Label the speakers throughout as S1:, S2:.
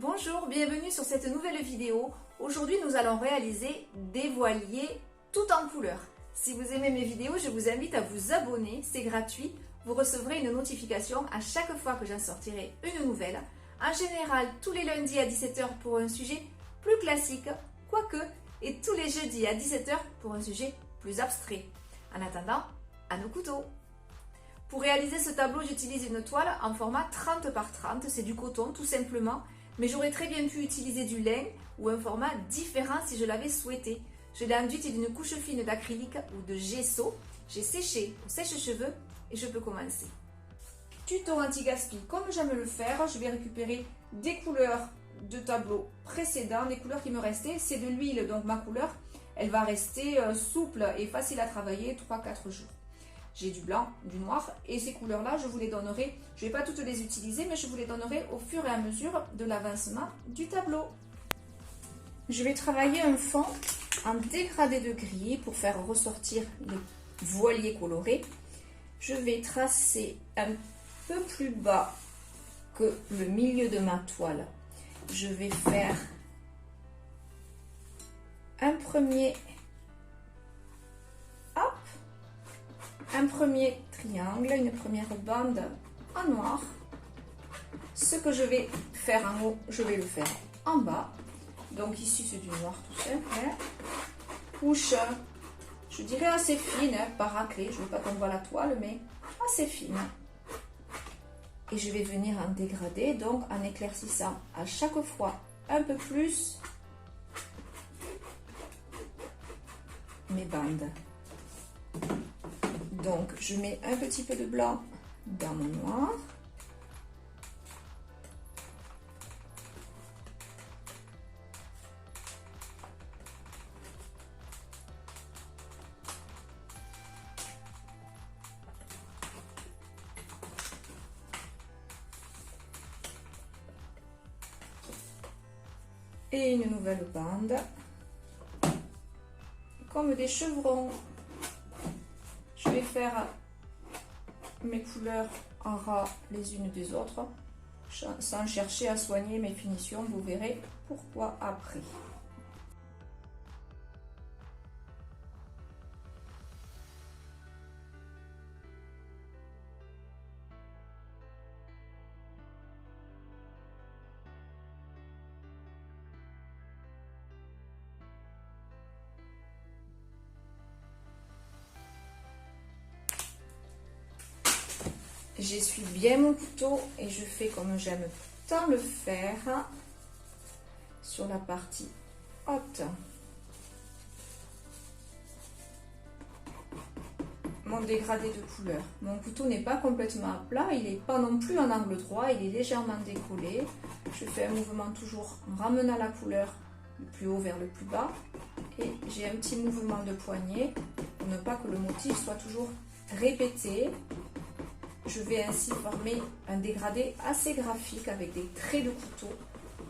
S1: Bonjour, bienvenue sur cette nouvelle vidéo. Aujourd'hui, nous allons réaliser des voiliers tout en couleur. Si vous aimez mes vidéos, je vous invite à vous abonner, c'est gratuit. Vous recevrez une notification à chaque fois que j'en sortirai une nouvelle. En général, tous les lundis à 17 h pour un sujet plus classique, quoique, et tous les jeudis à 17 h pour un sujet plus abstrait. En attendant, à nos couteaux. Pour réaliser ce tableau, j'utilise une toile en format 30 par 30, c'est du coton tout simplement, mais j'aurais très bien pu utiliser du lin ou un format différent si je l'avais souhaité. Je l'ai enduite d'une couche fine d'acrylique ou de gesso, j'ai séché au sèche-cheveux et je peux commencer. Tuto anti-gaspi, comme j'aime le faire, je vais récupérer des couleurs de tableau précédents, des couleurs qui me restaient, c'est de l'huile, donc ma couleur, elle va rester souple et facile à travailler 3-4 jours. J'ai du blanc, du noir et ces couleurs-là, je vous les donnerai, je ne vais pas toutes les utiliser, mais je vous les donnerai au fur et à mesure de l'avancement du tableau. Je vais travailler un fond en dégradé de gris pour faire ressortir les voiliers colorés. Je vais tracer un peu plus bas que le milieu de ma toile. Je vais faire un premier triangle, une première bande en noir. Ce que je vais faire en haut, je vais le faire en bas. Donc ici c'est du noir tout simple. Couche, je dirais assez fine, pas raclée. Je ne veux pas qu'on voit la toile, mais assez fine. Et je vais venir en dégrader, donc en éclaircissant à chaque fois un peu plus mes bandes. Donc, je mets un petit peu de blanc dans mon noir. Et une nouvelle bande, comme des chevrons. Je vais faire mes couleurs en ras les unes des autres, sans chercher à soigner mes finitions, vous verrez pourquoi après. J'essuie bien mon couteau et je fais comme j'aime tant le faire sur la partie haute. Mon dégradé de couleur. Mon couteau n'est pas complètement à plat, il n'est pas non plus en angle droit, il est légèrement décollé. Je fais un mouvement toujours en ramenant la couleur du plus haut vers le plus bas. Et j'ai un petit mouvement de poignet pour ne pas que le motif soit toujours répété. Je vais ainsi former un dégradé assez graphique avec des traits de couteau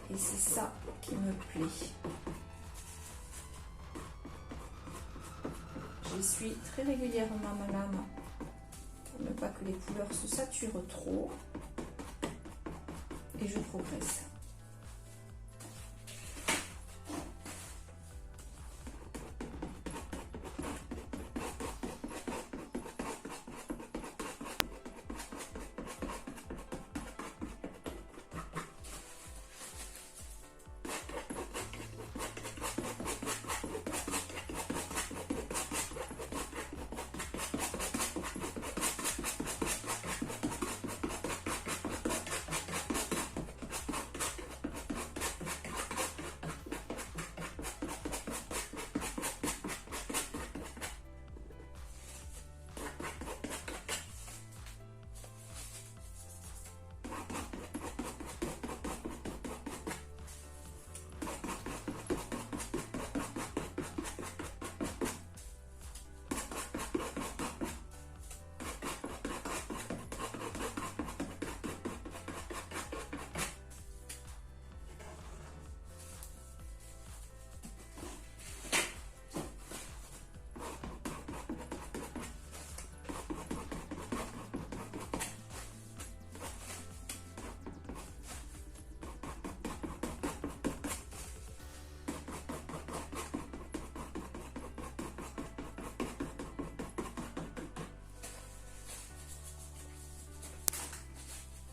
S1: et c'est ça qui me plaît. J'essuie très régulièrement ma lame pour ne pas que les couleurs se saturent trop et je progresse.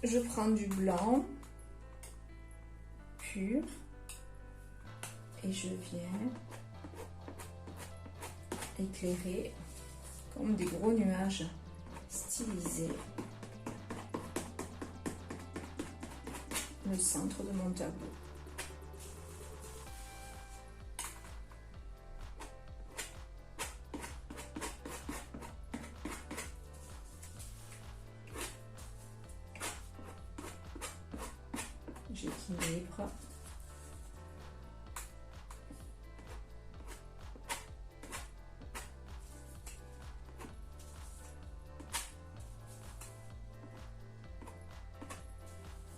S1: je prends du blanc pur et je viens éclairer comme des gros nuages stylisés le centre de mon tableau. J'équilibre.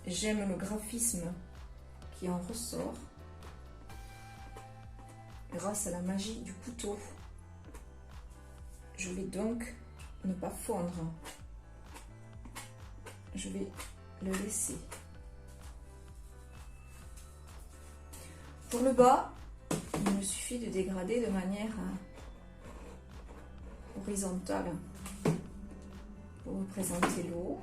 S1: J'aime le graphisme qui en ressort grâce à la magie du couteau. Je vais donc ne pas fondre. Je vais le laisser. Pour le bas, il me suffit de dégrader de manière horizontale pour représenter l'eau.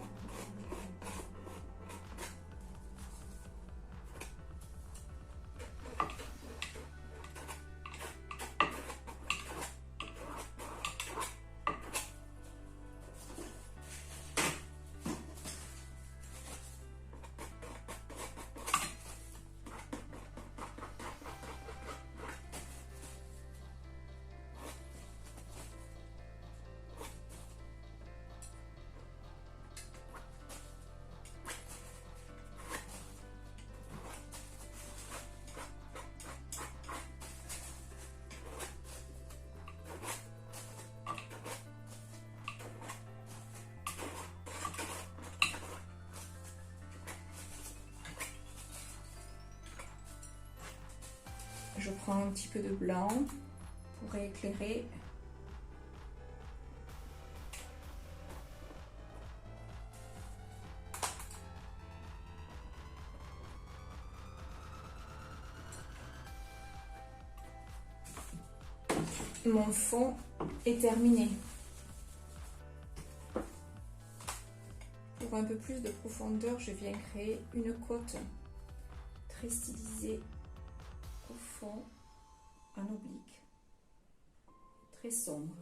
S1: Je prends un petit peu de blanc pour éclairer. Mon fond est terminé. Pour un peu plus de profondeur, je viens créer une côte très stylisée au fond, en oblique, très sombre.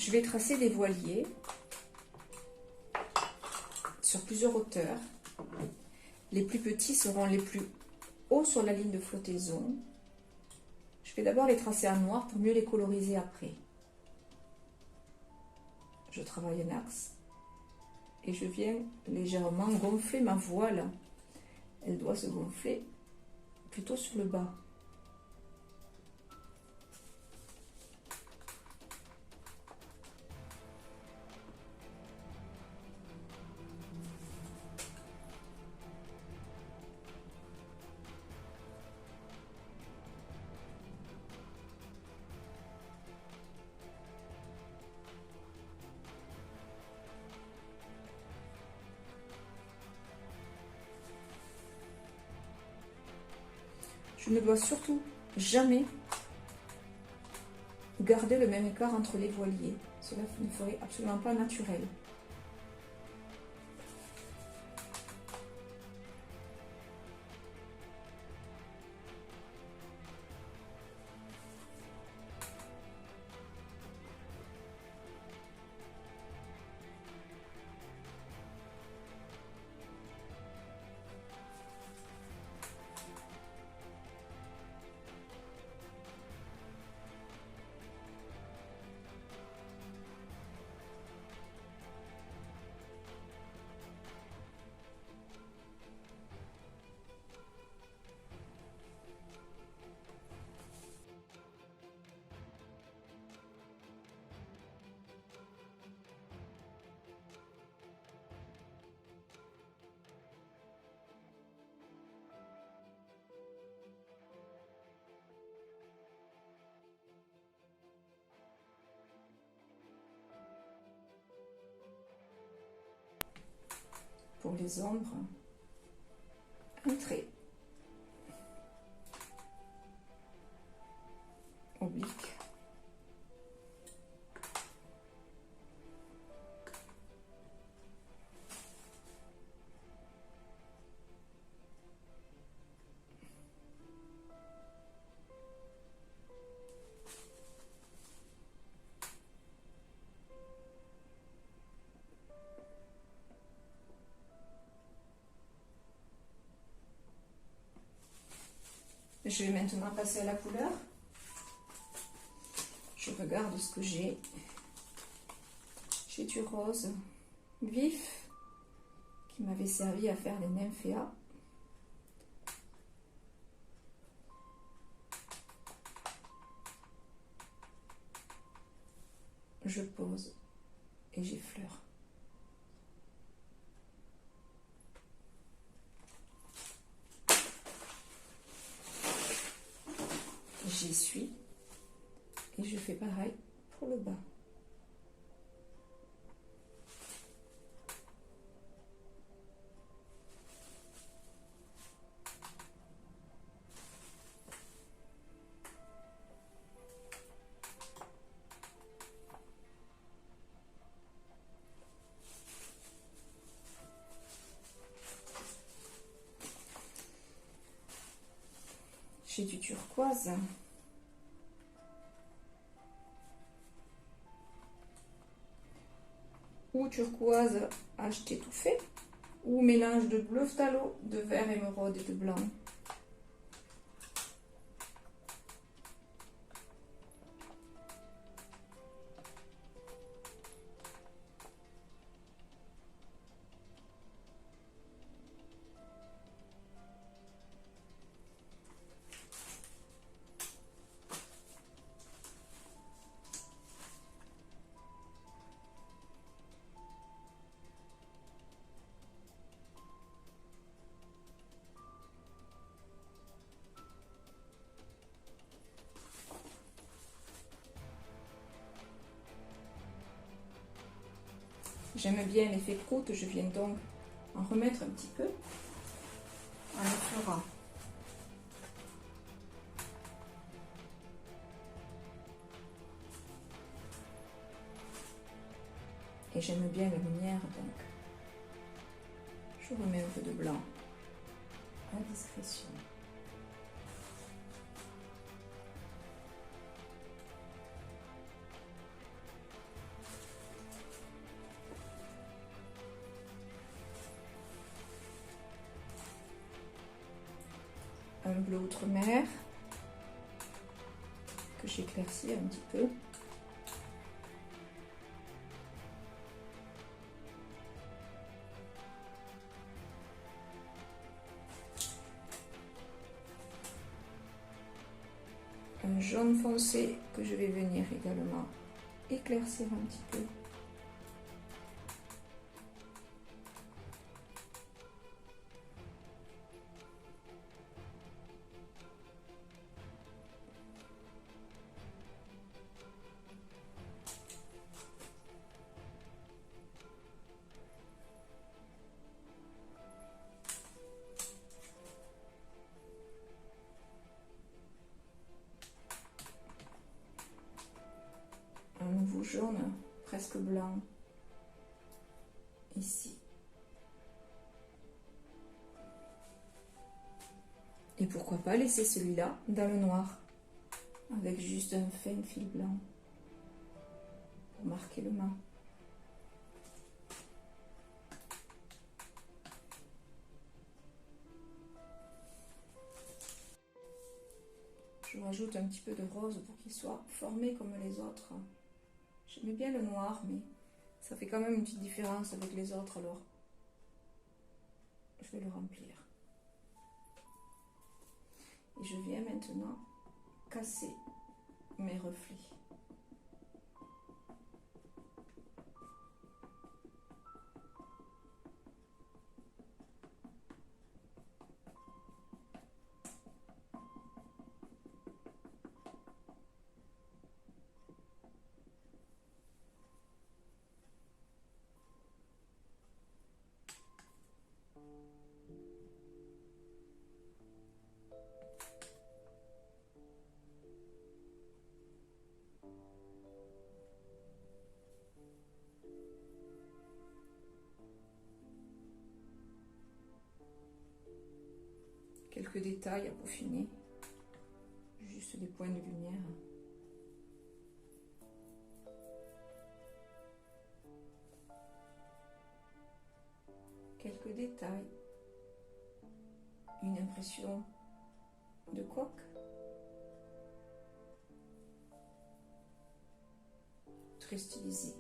S1: Je vais tracer des voiliers sur plusieurs hauteurs. Les plus petits seront les plus hauts sur la ligne de flottaison. Je vais d'abord les tracer en noir pour mieux les coloriser après. Je travaille un axe et je viens légèrement gonfler ma voile. Elle doit se gonfler plutôt sur le bas. Je ne dois surtout jamais garder le même écart entre les voiliers. Cela ne ferait absolument pas naturel. pour les ombres, un trait oblique. Je vais maintenant passer à la couleur. Je regarde ce que j'ai. J'ai du rose vif qui m'avait servi à faire les nymphéas. Je pose et j'effleure. J'essuie et je fais pareil pour le bas. J'ai du turquoise. Ou turquoise acheté tout fait, ou mélange de bleu phthalo, de vert émeraude et de blanc. J'aime bien l'effet croûte, je viens donc en remettre un petit peu en effleurant. Et j'aime bien la lumière, donc je remets un peu de blanc à discrétion. Un bleu outre-mer que j'éclaircis un petit peu. Un jaune foncé que je vais venir également éclaircir un petit peu. Un nouveau jaune, presque blanc, ici. Et pourquoi pas laisser celui-là dans le noir, avec juste un fin fil blanc, pour marquer le mât. Je rajoute un petit peu de rose pour qu'il soit formé comme les autres. J'aimais bien le noir, mais ça fait quand même une petite différence avec les autres, alors je vais le remplir. Et je viens maintenant casser mes reflets. quelques détails à peaufiner. Juste des points de lumière. Quelques détails. Une impression de coque. Très stylisé.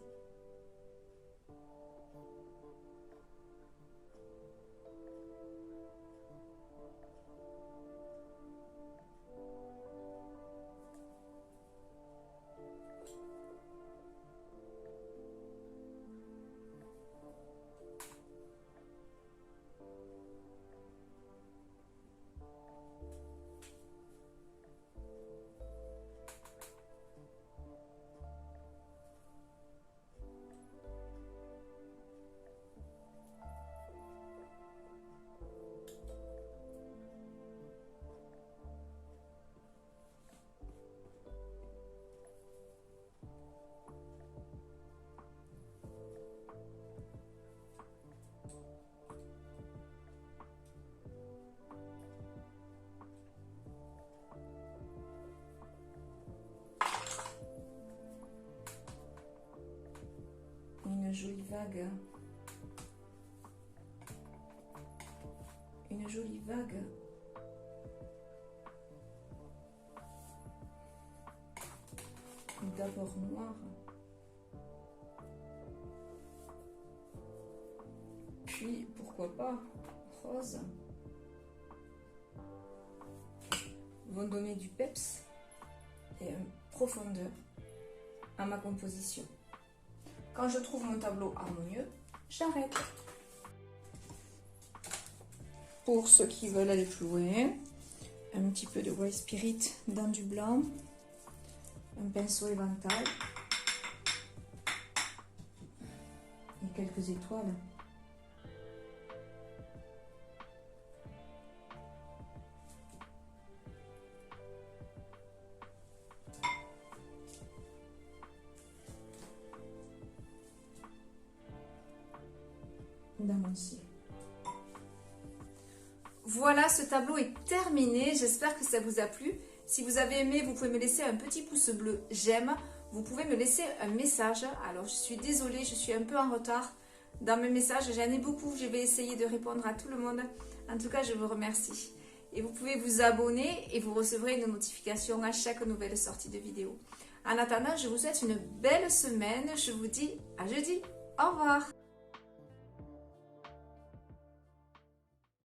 S1: Une jolie vague. Une jolie vague. D'abord noir. Puis, pourquoi pas, rose. Vont donner du peps et une profondeur à ma composition. Quand je trouve mon tableau harmonieux, j'arrête. Pour ceux qui veulent aller plus loin, un petit peu de white spirit dans du blanc, un pinceau éventail et quelques étoiles. Dans mon ciel. Voilà, ce tableau est terminé. J'espère que ça vous a plu. Si vous avez aimé, vous pouvez me laisser un petit pouce bleu j'aime. Vous pouvez me laisser un message. Alors, je suis désolée, je suis un peu en retard dans mes messages. J'en ai beaucoup. Je vais essayer de répondre à tout le monde. En tout cas, je vous remercie. Et vous pouvez vous abonner et vous recevrez une notification à chaque nouvelle sortie de vidéo. En attendant, je vous souhaite une belle semaine. Je vous dis à jeudi. Au revoir.